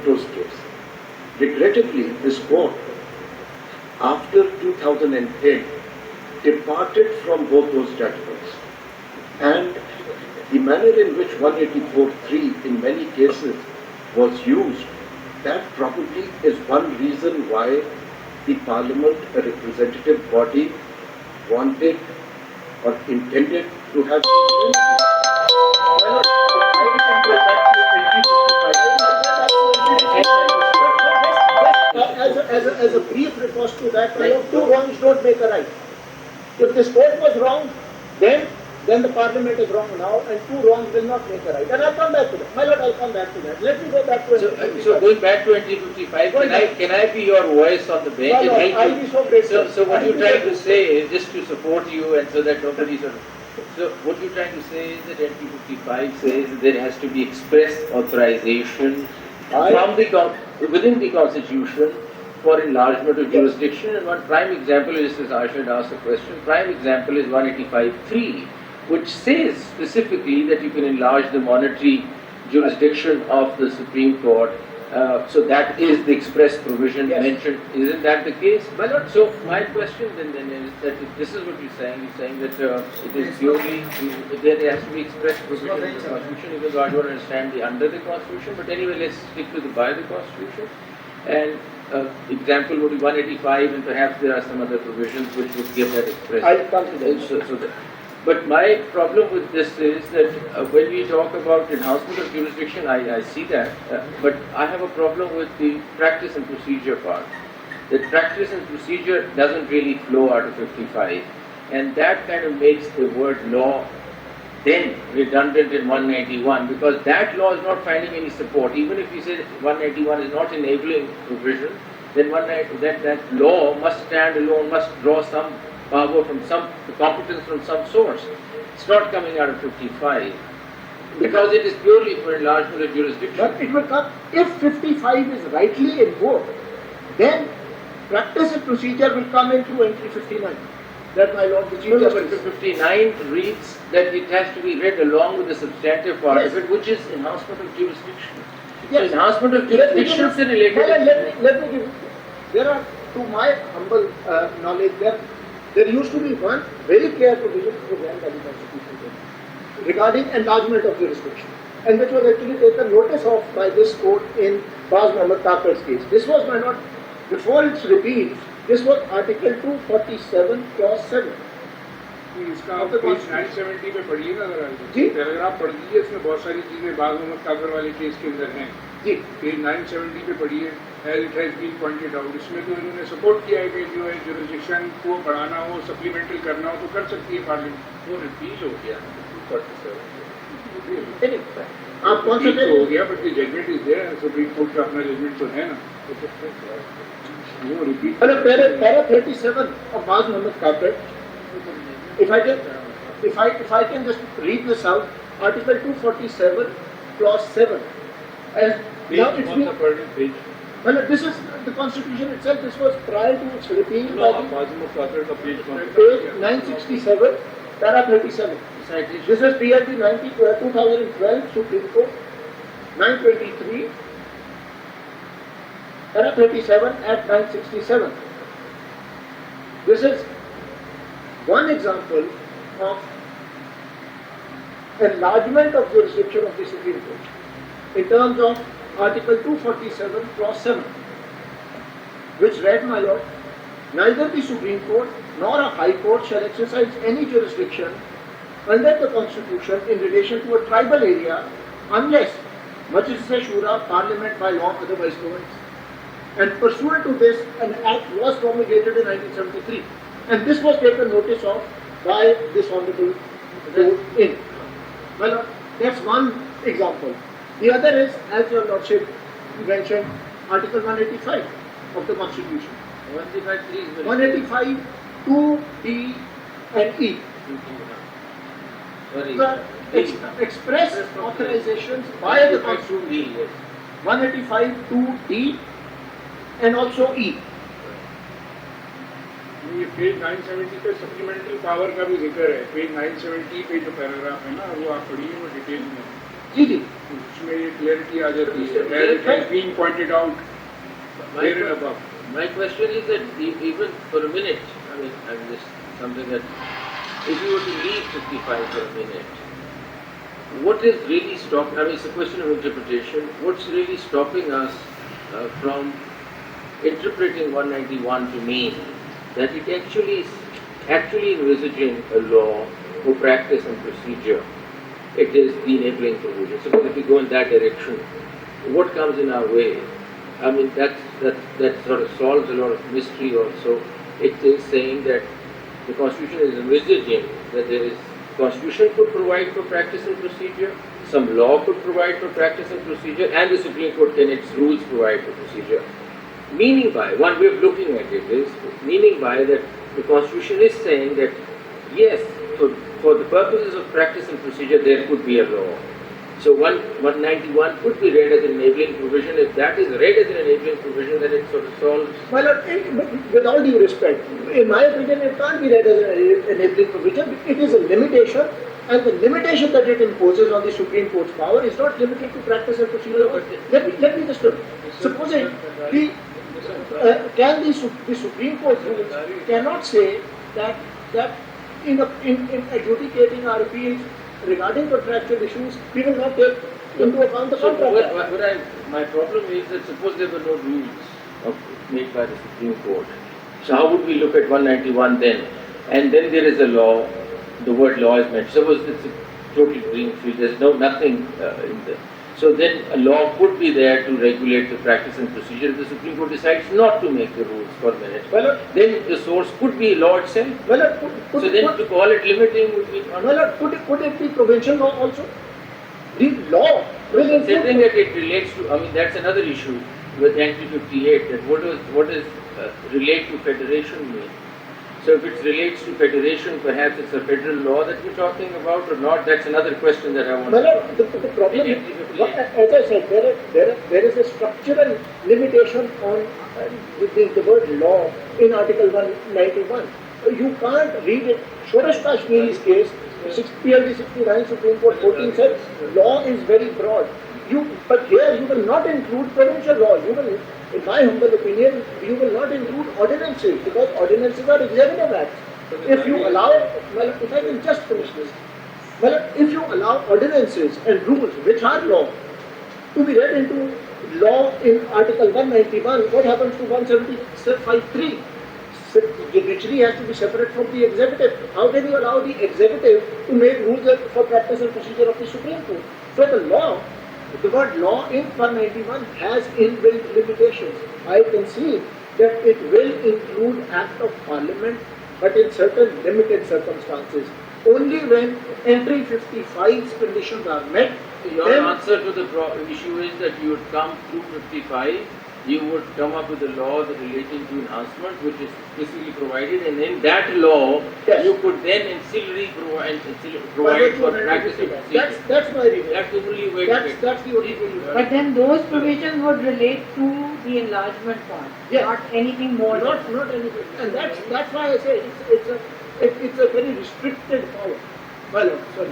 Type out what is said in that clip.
photos case. Regrettably, this court, after 2010, departed from both those judgments. And the manner in which 184(3) in many cases was used, that probably is one reason why the Parliament, a representative body, wanted or intended to have as a brief response to that, two wrongs don't make a right. If this court was wrong, then the Parliament is wrong now, and two wrongs will not make a right. And I'll come back to that. My lord, I'll come back to that. Let me go back to it. So going back to 2055, can I be your voice on the bench? My lord, I'll be so grateful. So what you're trying to say is, just to support you and so that nobody sort of... So what you're trying to say is that 2055 says that there has to be express authorization within the Constitution for enlargement of jurisdiction. And one prime example is, just as Asha had asked a question, prime example is 185(3), which says specifically that you can enlarge the monetary jurisdiction of the Supreme Court. So that is the express provision mentioned. Isn't that the case? Well, so my question then is that if this is what you're saying that it is purely, there has to be express provision in the Constitution, even though I don't understand the under the Constitution, but anyway, let's stick to the by the Constitution. And example would be 185, and perhaps there are some other provisions which would give that express. I'll come to that. But my problem with this is that when we talk about enhancement of jurisdiction, I see that, but I have a problem with the practice and procedure part. The practice and procedure doesn't really flow out of 55, and that kind of makes the word law then redundant in 191, because that law is not finding any support. Even if you say 191 is not enabling provision, then that law must stand alone, must draw some power from some competence from some source. It's not coming out of 55 because it is purely for enlargement of jurisdiction. But it will come if 55 is rightly invoked, then practice and procedure will come in through entry 59. That my lord the Chief Justice. 59 reads that it has to be read along with the substantive part of it, which is enhancement of jurisdiction. Yes. So enhancement of jurisdiction is related. Let me give you. There are, to my humble knowledge, there used to be one very clear provision programmed by the Constitution regarding enlargement of jurisdiction, and which was actually taken notice of by this court in Baz Muhammad Taqir's case. This was, my lord, before its repeal, this was Article 247, Clause 7. इसका आप page 970 पे पढ़िए ना जरा जी, paragraph पढ़ लीजिए, इसमें बहुत सारी चीजें बाज़ मोहम्मद काफिर वाले केस के अंदर हैं जी। पेज 970 पे पढ़िए, as it has been pointed out, इसमें तो इन्होंने सपोर्ट किया है कि जो है जुरिसडिक्शन को बढ़ाना हो, सप्लीमेंटल करना हो तो कर सकती है पार्लियामेंट। वो रिपील हो गया 247 आप कौन सा हो गया, but the judgement is there, supreme court का अपना जजमेंट तो है ना, वो repeal. Para 37 of Baz Muhammad Kafir, if I can just read this out, Article 247, Clause 7. And now it's been, well, this is the Constitution itself. This was prior to its repeal by the page 967, Para 37. This is PLT 2012 Supreme Court 923, Para 37 at 967. This is one example of enlargement of jurisdiction of the Supreme Court in terms of Article 247, Clause 7, which read, my lord, neither the Supreme Court nor a High Court shall exercise any jurisdiction under the Constitution in relation to a tribal area unless Majlis-e-Shura, Parliament by law otherwise provides. And pursuant to this, an act was promulgated in 1973, and this was taken notice of by this honourable court in. Well, that's one example. The other is, as your lordship mentioned, Article 185 of the Constitution. 185, 2D and E. The express authorizations by the Constitution. 185, 2D and also E. ये page 970 पे supplemental power का भी जिक्र है। Page 970 पे जो paragraph है ना, वो आप पढ़िए, वो डिटेल में। जी जी उसमें ये क्लैरिटी आ जाती है, as it has been pointed out My, here and above. my question is that even for a minute, I'm just something that if you were to leave 55 for a minute, what is really stopping? It's a question of interpretation. What's really stopping us from interpreting 191 to mean that it actually envisaging a law for practice and procedure? It is the enabling provision. Suppose if we go in that direction, what comes in our way? That sort of solves a lot of mystery also. It is saying that the Constitution is envisaging that there is, Constitution could provide for practice and procedure, some law could provide for practice and procedure, and the Supreme Court can its rules provide for procedure. Meaning by, one way of looking at it is, meaning by that the Constitution is saying that yes, for the purposes of practice and procedure there could be a law. So 191 could be read as an enabling provision. If that is read as an enabling provision, then it sort of solves. Well, with all due respect, in my opinion, it can't be read as an enabling provision. It is a limitation, and the limitation that it imposes on the Supreme Court's power is not limited to practice and procedure. Let me just supposing the Supreme Court rules cannot say that in adjudicating our appeals regarding contractual issues, we will not take into account the contract. My problem is that suppose there were no rules made by the Supreme Court. So how would we look at 191 then? And then there is a law, the word law is mentioned. Suppose it's a total green field, there's nothing in there. So then a law could be there to regulate the practice and procedure. If the Supreme Court decides not to make the rules for a minute, then the source could be law itself. So then to call it limiting would be... Could it be provincial law also? The law will include... Considering that it relates to, that's another issue with Entry 58, that what does relate to federation mean? So if it relates to federation, perhaps it's a federal law that we're talking about or not, that's another question that I want to... The problem is, as I said, there is a structural limitation on the word law in Article 191. You can't read it. Shoresh Kashmiri's case, PLD 69, Supreme Court 14 said, law is very broad. But here you will not include provincial law. You will, in my humble opinion, you will not include ordinances because ordinances are executive acts. If you allow, if I can just finish this, if you allow ordinances and rules which are law to be read into law in Article 191, what happens to 175(3)? Judiciary has to be separate from the executive. How can you allow the executive to make rules for practice and procedure of the Supreme Court? So the word law in 191 has inbuilt limitations. I concede that it will include Act of Parliament, but in certain limited circumstances. Only when Entry 55's conditions are met. Your answer to the issue is that you would come through 55, you would come up with a law relating to enhancement, which is specifically provided, and in that law, you could then ancillary provide for practice and procedure. That's my reading. That's the only way That's the only way. But then those provisions would relate to the enlargement part, not anything more. Not anything. And that's why I say it's a very restricted power. Well, sorry.